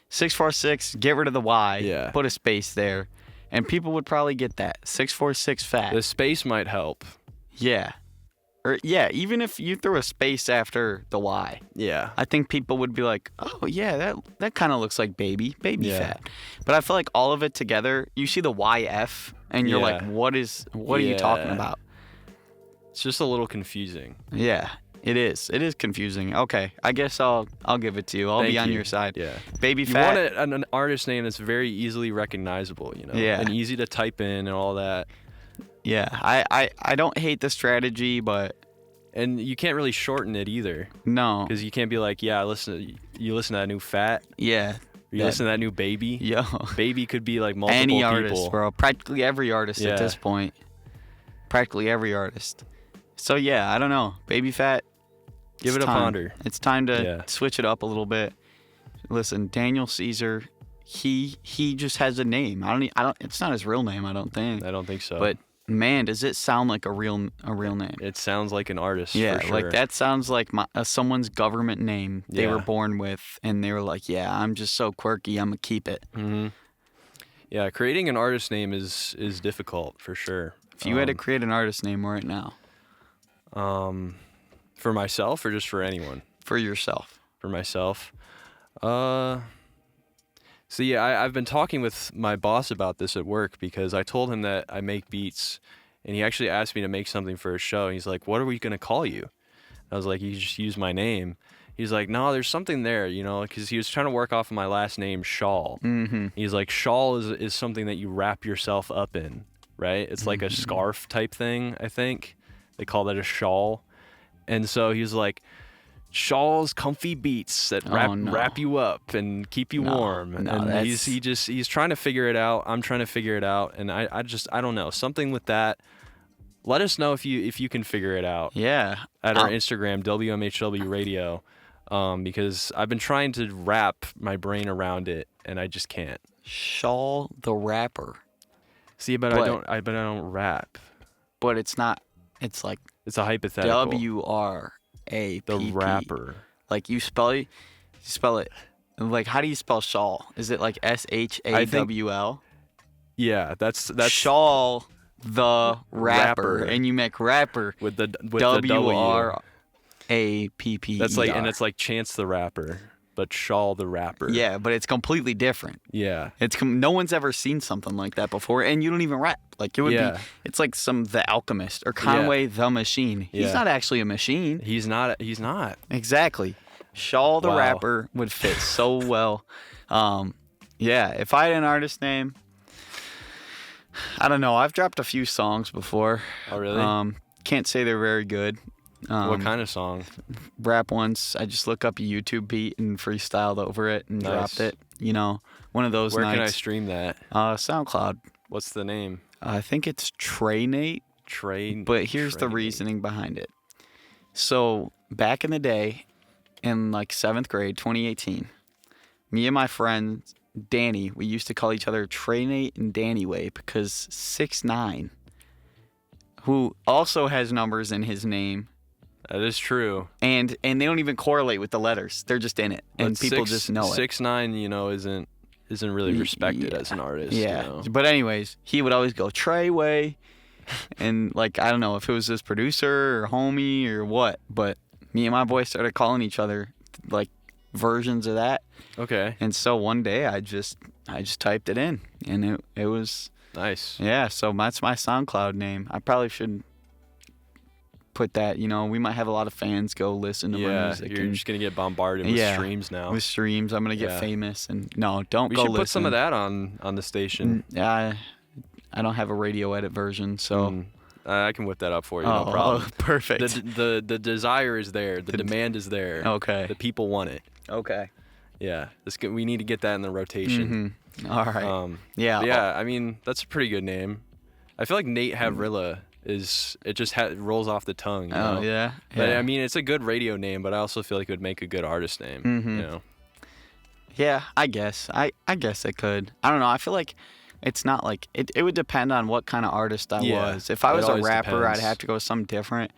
646, get rid of the Y, Yeah. put a space there, and people would probably get that. 646 fat. The space might help. Yeah. Or yeah, even if you threw a space after the Y, Yeah. I think people would be like, "Oh yeah, that kind of looks like baby Yeah. fat." But I feel like all of it together, you see the YF, and you're like, Yeah. "What are you talking Yeah. about?" It's just a little confusing. Yeah, it is. It is confusing. Okay, I guess I'll give it to you. I'll Thank be on you. your side. Yeah. Baby You fat. want an artist name that's very easily recognizable, Yeah. and easy to type in and all that. Yeah, I don't hate the strategy, but And you can't really shorten it either, no. because you can't be like, yeah, you listen to that new Fat, Yeah. or you listen to that new Baby. Yo. Baby could be like multiple Any people. artist, bro. Practically every artist Yeah. at this point. Practically every artist. So yeah, I don't know. Baby fat. Give it's it a time. ponder. It's time to Yeah. switch it up a little bit. Listen, Daniel Caesar, he just has a name. I don't. It's not his real name, I don't think. I don't think so. But man, does it sound like a real name? it sounds like an artist. Yeah, for sure. like that sounds like someone's government name they were Yeah. born with, and they were like, "Yeah, I'm just so quirky, I'm gonna keep it." Mm-hmm. Yeah, creating an artist name is difficult for sure. If you had to create an artist name right now For myself or just for anyone? for yourself, For myself. So yeah, I've been talking with my boss about this at work because I told him that I make beats, and he actually asked me to make something for a show. He's like, "What are we gonna call you?" I was like, "You just use my name." He's like, "No, there's something there, because he was trying to work off of my last name, Schall. Mm-hmm. He's like, Schall is something that you wrap yourself up in, right? It's like a scarf type thing, I think. They call that a shawl. And so he was like, Schall's comfy beats that wrap you up and keep you warm. No, and he's trying to figure it out. I'm trying to figure it out. And I don't know. Something with that. Let us know if you can figure it out. Yeah. At our Instagram, WMHW Radio. Because I've been trying to wrap my brain around it and I just can't. Schall the rapper. See, but I don't rap. But it's not. It's like It's a hypothetical. WRAP. The rapper. Like you spell it. Like how do you spell Schall? Is it like SHAWL? Yeah, that's Schall the rapper, Rapper. and you make rapper with the W. WRAPPER. That's like, and it's like Chance the Rapper, but Schall the rapper. Yeah, but it's completely different. Yeah. No one's ever seen something like that before, and you don't even rap. Like it would be. It's like The Alchemist or Conway the Machine. He's not actually a machine. He's not. Exactly. Schall the rapper would fit so well. Yeah, if I had an artist name, I don't know. I've dropped a few songs before. Oh, really? Can't say they're very good. What kind of song? Rap ones. I just look up a YouTube beat and freestyled over it and dropped it. One of those Where nights. can I stream that? SoundCloud. What's the name? I think it's Trey Nate. But here's the reasoning behind it. So back in the day, in like 7th grade, 2018, me and my friend Danny, we used to call each other Trey Nate and Danny Way because 6ix9ine, who also has numbers in his name. That is true. And they don't even correlate with the letters. They're just in it. And people just know it. 6ix9ine, isn't really respected as an artist. Yeah. But anyways, he would always go Trey Way. And like, I don't know if it was his producer or homie or what, but me and my boy started calling each other like versions of that. Okay. And so one day I just typed it in and it was nice. Yeah, so that's my SoundCloud name. I probably should put that, we might have a lot of fans go listen to my music. You're just going to get bombarded with streams now. With streams, I'm going to get famous and no, don't we go should listen. Put some of that on the station. Yeah, I don't have a radio edit version, so I can whip that up for you, no problem. Oh, perfect. The desire is there. The demand is there. Okay. The people want it. Okay. Yeah. We need to get that in the rotation. Mm-hmm. All right. Yeah. I mean, that's a pretty good name. I feel like Nate Havrilla rolls off the tongue. Oh, yeah? But I mean, it's a good radio name, but I also feel like it would make a good artist name. Mm-hmm. Yeah, I guess. I guess it could. I don't know. I feel like it's not like it would depend on what kind of artist I was. If I was a rapper, I'd have to go with something different.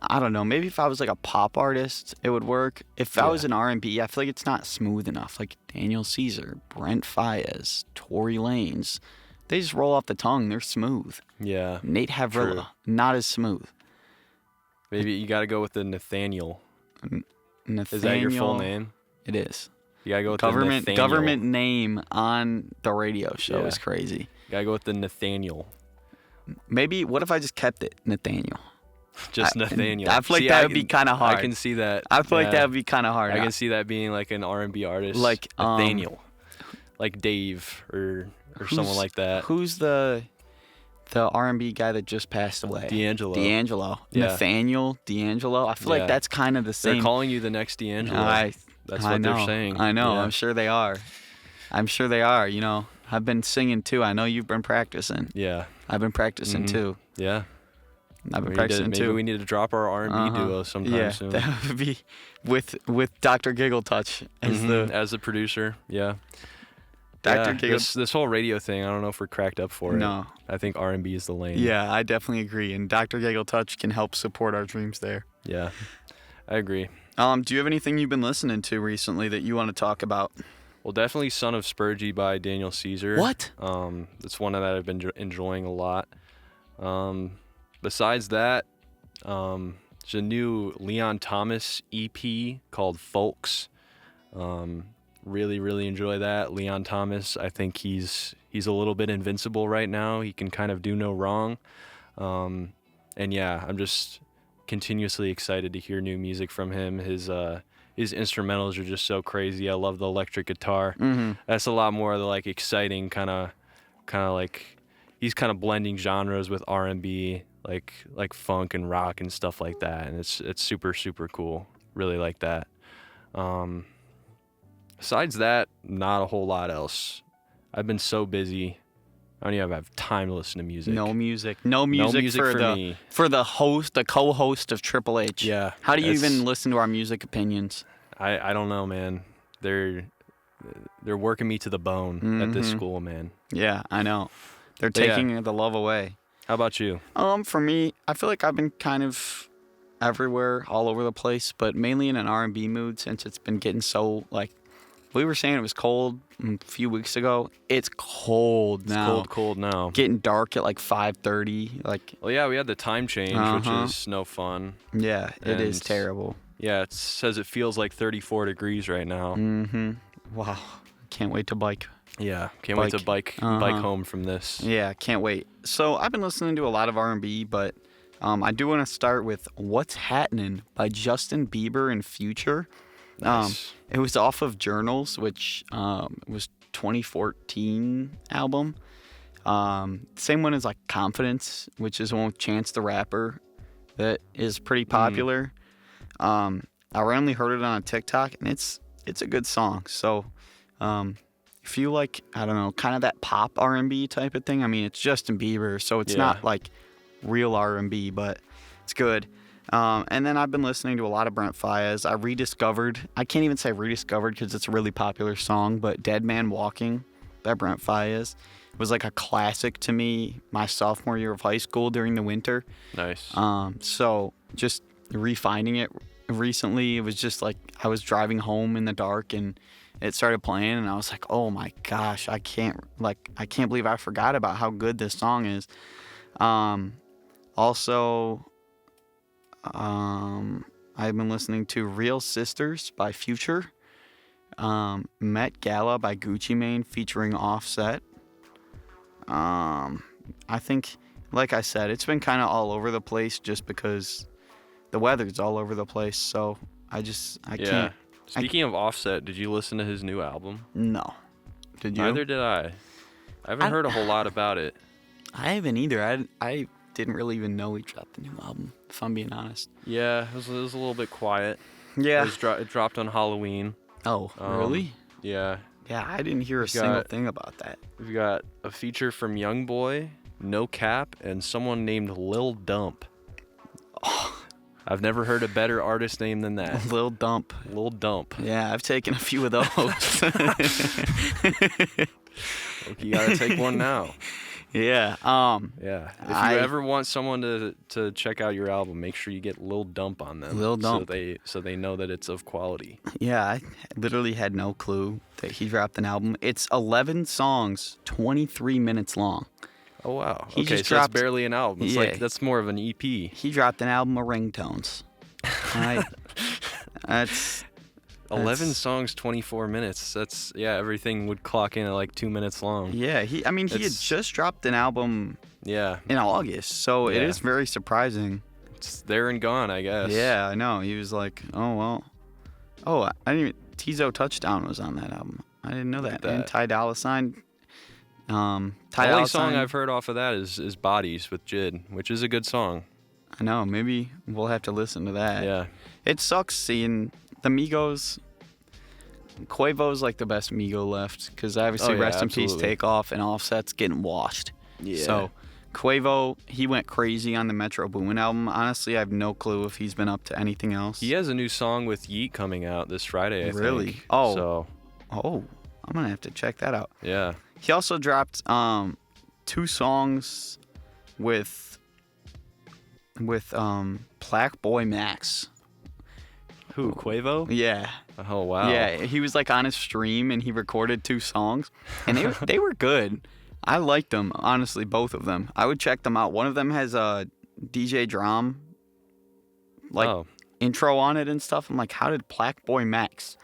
I don't know. Maybe if I was like a pop artist, it would work. If I was an R&B, I feel like it's not smooth enough. Like Daniel Caesar, Brent Faiyaz, Tory Lanez, they just roll off the tongue. They're smooth. Yeah. Nate Havrilla, not as smooth. Maybe you got to go with the Nathaniel. Nathaniel. Is that your full name? It is. You got to go with government the Nathaniel. Government name on the radio show is crazy. You got to go with the Nathaniel. Maybe, what if I just kept it Nathaniel? Just Nathaniel. I feel like that would be kind of hard. I can see that. I feel like that would be kind of hard. I can see that being like an R&B artist. Like Nathaniel. Like Dave or someone like that. Who's the R&B guy that just passed away? D'Angelo. Yeah. Nathaniel D'Angelo. I feel like that's kind of the same. They're calling you the next D'Angelo. That's what they're saying. I know. Yeah. I'm sure they are. You know, I've been singing too. I know you've been practicing. Yeah. I've been practicing too. Yeah. I've been practicing too. Maybe we need to drop our R&B duo sometime soon. That would be with Dr. Giggle Touch as the producer. Yeah. Dr. Giggle. This whole radio thing, I don't know if we're cracked up for it. No. I think R&B is the lane. Yeah, I definitely agree. And Dr. Giggle Touch can help support our dreams there. Yeah, I agree. Do you have anything you've been listening to recently that you want to talk about? Well, definitely Son of Spergy by Daniel Caesar. What? It's one that I've been enjoying a lot. Besides that, there's a new Leon Thomas EP called Folks. Really, really enjoy that. Leon Thomas, I think he's a little bit invincible right now. He can kind of do no wrong. And yeah, I'm just continuously excited to hear new music from him. His instrumentals are just so crazy. I love the electric guitar. That's a lot more of the like exciting kind of like he's kind of blending genres with R&B, like funk and rock and stuff like that. And it's super, super cool. Really like that. Besides that, not a whole lot else. I've been so busy. I don't even have time to listen to music. No music for the co-host of Triple H. Yeah. How do you even listen to our music opinions? I don't know, man. They're working me to the bone at this school, man. Yeah, I know. They're taking the love away. How about you? For me, I feel like I've been kind of everywhere, all over the place, but mainly in an R&B mood since it's been getting so like. We were saying it was cold a few weeks ago. It's cold now. It's cold now. Getting dark at like 5:30. Like. Well, yeah, we had the time change, which is no fun. Yeah, it is terrible. Yeah, it says it feels like 34 degrees right now. Wow. Can't wait to bike. Yeah, can't wait to bike home from this. Yeah, can't wait. So I've been listening to a lot of R&B, but I do want to start with "What's Hattenin" by Justin Bieber and Future. Nice. It was off of Journals, which was 2014 album. Same one as like Confidence, which is one with Chance the Rapper that is pretty popular. I randomly heard it on a TikTok, and it's a good song. So if you like, I don't know, kind of that pop R&B type of thing, I mean, it's Justin Bieber, so it's not like real R&B, but it's good. And then I've been listening to a lot of Brent Faiyaz. I can't even say rediscovered because it's a really popular song, but Dead Man Walking by Brent Faiyaz was like a classic to me my sophomore year of high school during the winter. Nice. So just refinding it recently, it was just like I was driving home in the dark and it started playing and I was like, oh my gosh, I can't believe I forgot about how good this song is. Also, I've been listening to Real Sisters by Future, Met Gala by Gucci Mane featuring Offset. I think, like I said, it's been kind of all over the place just because the weather's all over the place, so I can't. Speaking of Offset, did you listen to his new album? No. Did you? Neither did I. I haven't heard a whole lot about it. I haven't either. I didn't really even know he dropped a new album, if I'm being honest. Yeah, it was a little bit quiet. Yeah. It dropped on Halloween. Oh, really? Yeah. Yeah, I didn't hear a single thing about that. We've got a feature from Youngboy, No Cap, and someone named Lil Dump. Oh. I've never heard a better artist name than that. Lil Dump. Lil Dump. Yeah, I've taken a few of those. You gotta take one now. Yeah. Yeah. If you ever want someone to check out your album, make sure you get Lil Dump on them. Lil Dump. So they know that it's of quality. Yeah, I literally had no clue that he dropped an album. It's 11 songs, 23 minutes long. Oh wow. He okay, just so dropped, it's barely an album. It's like that's more of an EP. He dropped an album of ringtones. That's 11 songs, 24 minutes. That's everything would clock in at like 2 minutes long. Yeah, he had just dropped an album in August, so it is very surprising. It's there and gone, I guess. Yeah, I know. He was like, oh well. Oh, I didn't even Tizo Touchdown was on that album. I didn't know that. And Ty Dolla $ign. The only song I've heard off of that is Bodies with Jid, which is a good song. I know. Maybe we'll have to listen to that. Yeah. It sucks seeing the Migos. Quavo's like the best Migo left because obviously Rest in Peace Takeoff and Offset's getting washed. Yeah. So Quavo, he went crazy on the Metro Boomin album. Honestly, I have no clue if he's been up to anything else. He has a new song with Yeet coming out this Friday, I think. Really? Oh, I'm gonna have to check that out. Yeah. He also dropped 2 songs with Black Boy Max. Who, Quavo? Yeah. Oh wow. Yeah, he was like on his stream and he recorded 2 songs, and they were good. I liked them, honestly, both of them. I would check them out. One of them has a DJ Drum intro on it and stuff. I'm like, how did Black Boy Max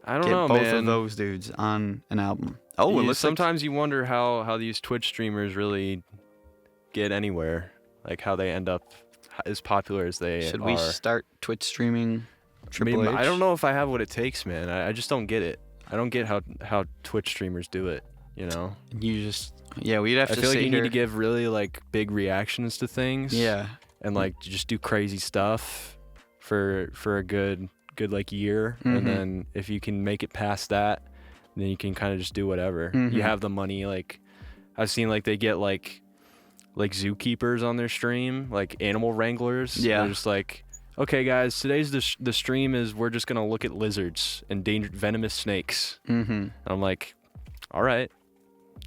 get both of those dudes on an album? Oh, it looks sometimes you wonder how these Twitch streamers really get anywhere, like how they end up as popular as they are. Should we start Twitch streaming Triple H? I don't know if I have what it takes, man. I just don't get it. I don't get how Twitch streamers do it, you know? We'd have to I feel like you need to give really like big reactions to things. Yeah. And like just do crazy stuff for a good like year. Mm-hmm. And then if you can make it past that, then you can kind of just do whatever. Mm-hmm. You have the money. Like I've seen like they get like zookeepers on their stream, like animal wranglers. Yeah. They're just like, okay guys, today's the stream is we're just gonna look at lizards and venomous snakes. Mm-hmm. And I'm like, all right,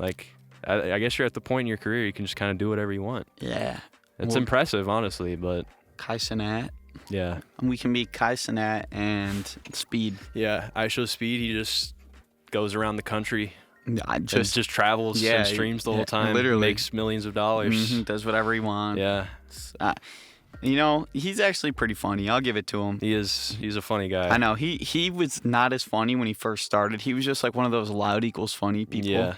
like I guess you're at the point in your career you can just kind of do whatever you want. Yeah. It's impressive, honestly, but Kai Cenat. Yeah. We can be Kai Cenat and Speed. Yeah, I Show Speed, he just goes around the country. Just travels and streams the whole time. Literally. Makes millions of dollars. Mm-hmm, does whatever he wants. Yeah. He's actually pretty funny. I'll give it to him. He's a funny guy. I know. He was not as funny when he first started. He was just like one of those loud equals funny people. Yeah.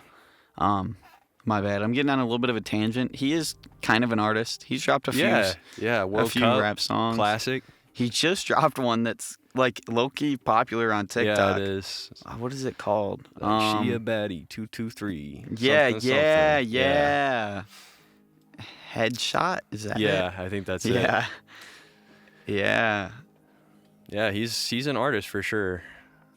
My bad. I'm getting on a little bit of a tangent. He is kind of an artist. He's dropped a few World Cup rap songs. Classic. He just dropped one that's like low-key popuy on TikTok. Yeah, it is. What is it called? She a baddie 223. Yeah. Headshot? Is that it? Yeah, I think that's it. Yeah. Yeah, he's an artist for sure.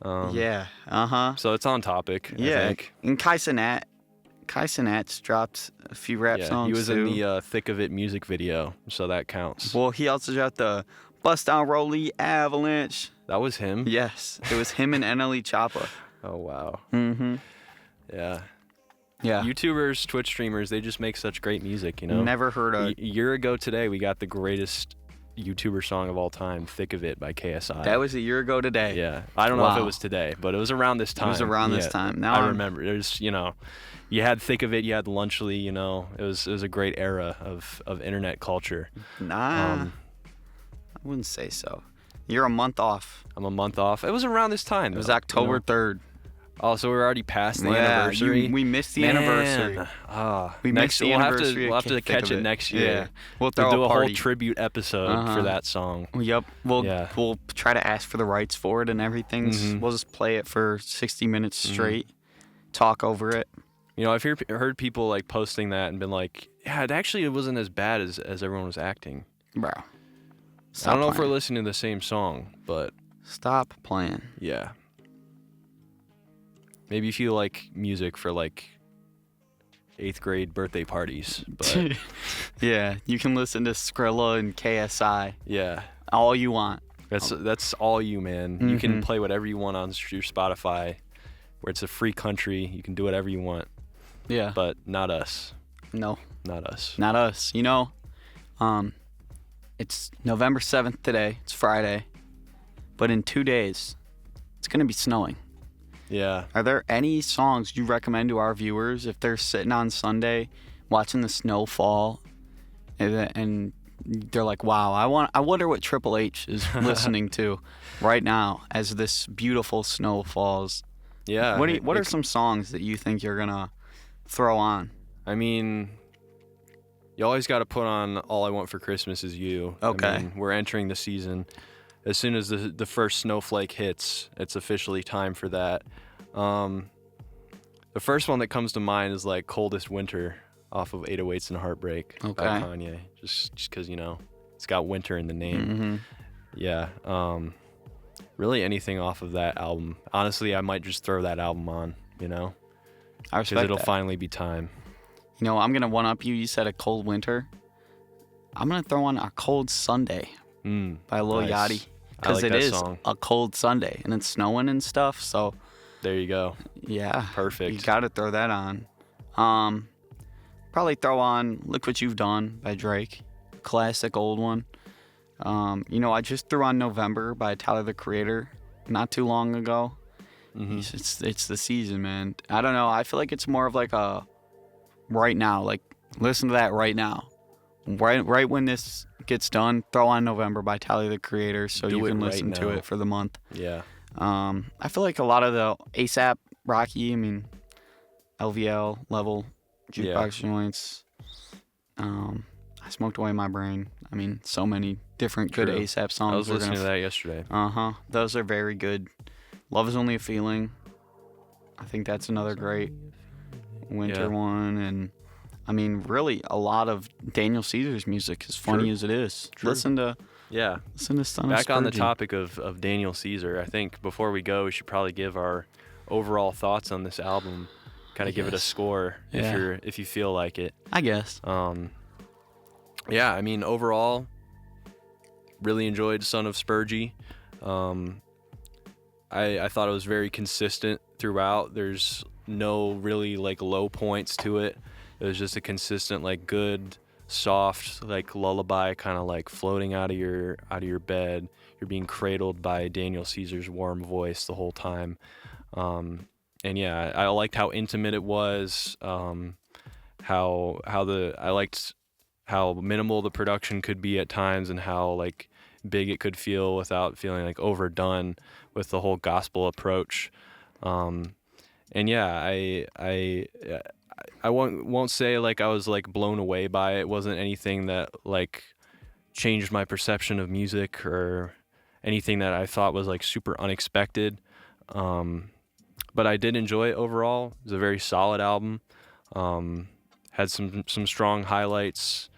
So it's on topic, I think. And Kai Cenat's dropped a few rap songs, he was too. in the Thick of It music video, so that counts. Well, he also dropped the Bust Down Rolly Avalanche. That was him? Yes. It was him and NLE Choppa. Oh, wow. Mm-hmm. Yeah. Yeah. YouTubers, Twitch streamers, they just make such great music, you know? Never heard of... A year ago today, we got the greatest YouTuber song of all time, Thick of It by KSI. That was a year ago today. Yeah. I don't know if it was today, but it was around this time. It was around this time. Now I remember. There's, you had Thick of It, you had Lunchly, it was a great era of internet culture. Nah. I wouldn't say so. You're a month off. I'm a month off. It was around this time. It was October 3rd. Oh, so we're already past the anniversary. We missed the anniversary. We missed the anniversary. We'll have to catch it next year. Yeah. We'll do a whole tribute episode for that song. Yep. We'll try to ask for the rights for it and everything. Mm-hmm. We'll just play it for 60 minutes straight. Talk over it. I've heard people like posting that and been like, yeah, it wasn't as bad as everyone was acting. Bro. I don't know if we're listening to the same song, but stop playing. Yeah. Maybe if you like music for like 8th grade birthday parties, but yeah, you can listen to Skrilla and KSI. Yeah. All you want. That's all you, man. Mm-hmm. You can play whatever you want on your Spotify, where it's a free country. You can do whatever you want. Yeah. But not us. No, Not us. not us. It's November 7th today. It's Friday. But in 2 days, it's going to be snowing. Yeah. Are there any songs you recommend to our viewers if they're sitting on Sunday watching the snow fall and they're like, wow, I wonder what Triple H is listening to right now as this beautiful snow falls? Yeah. What are some songs that you think you're going to throw on? I mean, you always got to put on All I Want for Christmas Is You. Okay. I mean, we're entering the season. As soon as the first snowflake hits, it's officially time for that. The first one that comes to mind is like Coldest Winter off of 808s and Heartbreak by Kanye. Just because, it's got winter in the name. Mm-hmm. Yeah. Really anything off of that album. Honestly, I might just throw that album on, I respect because it'll that. finally be time. I'm going to one-up you. You said a cold winter. I'm going to throw on A Cold Sunday by Lil Nice. Yachty. Because like it that is song. a cold Sunday, and it's snowing and stuff, so... There you go. Yeah. Perfect. You got to throw that on. Probably throw on Look What You've Done by Drake. Classic old one. I just threw on November by Tyler, the Creator not too long ago. Mm-hmm. It's the season, man. I don't know. I feel like it's more of like a right now. Like, listen to that right now. Right when this gets done, throw on November by Tyler, the Creator, so you can listen to it for the month. Yeah. I feel like a lot of the ASAP Rocky, LVL level jukebox joints. I smoked away my brain. So many different good ASAP songs. I was listening to that yesterday. Those are very good. Love Is Only a Feeling. I think that's another great winter one. And really a lot of Daniel Caesar's music, as funny as it is. Listen to Son of Back on the Spergy. topic of Daniel Caesar, I think before we go, we should probably give our overall thoughts on this album. Kind of give it a score if you feel like it. I guess. Overall, really enjoyed Son of Spergy. I thought it was very consistent throughout. There's no really low points to it. It was just a consistent good soft lullaby, kind of floating out of your bed. You're being cradled by Daniel Caesar's warm voice the whole time. I liked how intimate it was. I liked how minimal the production could be at times, and how big it could feel without feeling overdone with the whole gospel approach. I won't say I was blown away by it. It wasn't anything that changed my perception of music or anything that I thought was super unexpected. But I did enjoy it overall. It was a very solid album. Had some strong highlights.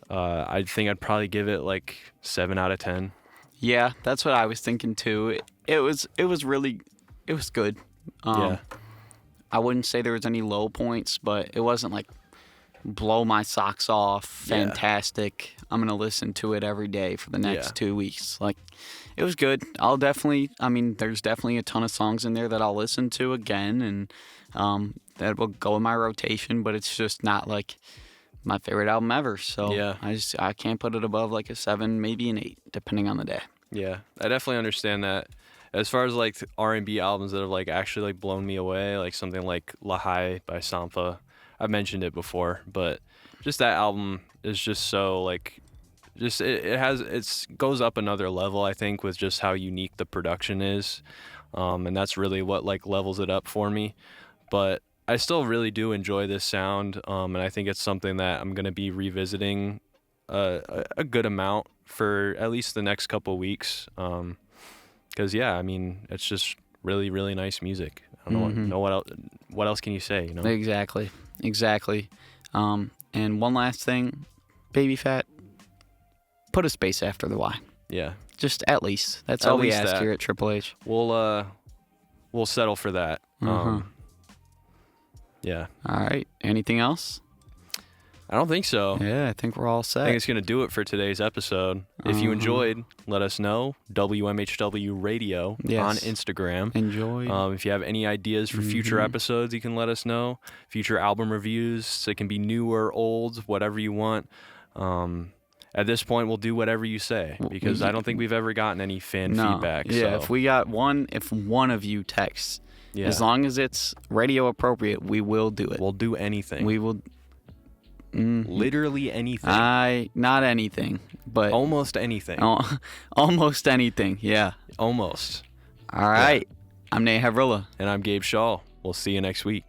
I think I'd probably give it 7 out of 10. Yeah, that's what I was thinking too. It was good. I wouldn't say there was any low points, but it wasn't blow my socks off, fantastic. I'm going to listen to it every day for the next 2 weeks. It was good. I'll definitely, there's definitely a ton of songs in there that I'll listen to again, and that will go in my rotation, but it's just not my favorite album ever. So I can't put it above a 7, maybe an 8, depending on the day. Yeah, I definitely understand that. As far as R&B albums that have actually blown me away, something like La High by Sampha, I've mentioned it before, but just that album is just so it goes up another level, I think, with just how unique the production is, and that's really what levels it up for me. But I still really do enjoy this sound, and I think it's something that I'm gonna be revisiting a good amount for at least the next couple weeks. Because it's just really, really nice music. I don't know what else can you say, Exactly. And one last thing, Baby Fat, put a space after the Y. Yeah. Just at least. That's all we ask here at Triple H. We'll settle for that. Yeah. All right. Anything else? I don't think so. Yeah, I think we're all I set. think it's going to do it for today's episode. If you enjoyed, let us know. WMHW Radio on Instagram. Enjoy. If you have any ideas for future episodes, you can let us know. Future album reviews. It can be new or old, whatever you want. At this point, we'll do whatever you say because I don't think we've ever gotten any fan feedback. Yeah, so. if we got if one of you texts, as long as it's radio appropriate, we will do it. We'll do anything. We will. Literally anything. Not anything, but almost anything. Almost anything. Yeah. Almost. All right. I'm Nate Havrilla. And I'm Gabe Schall. We'll see you next week.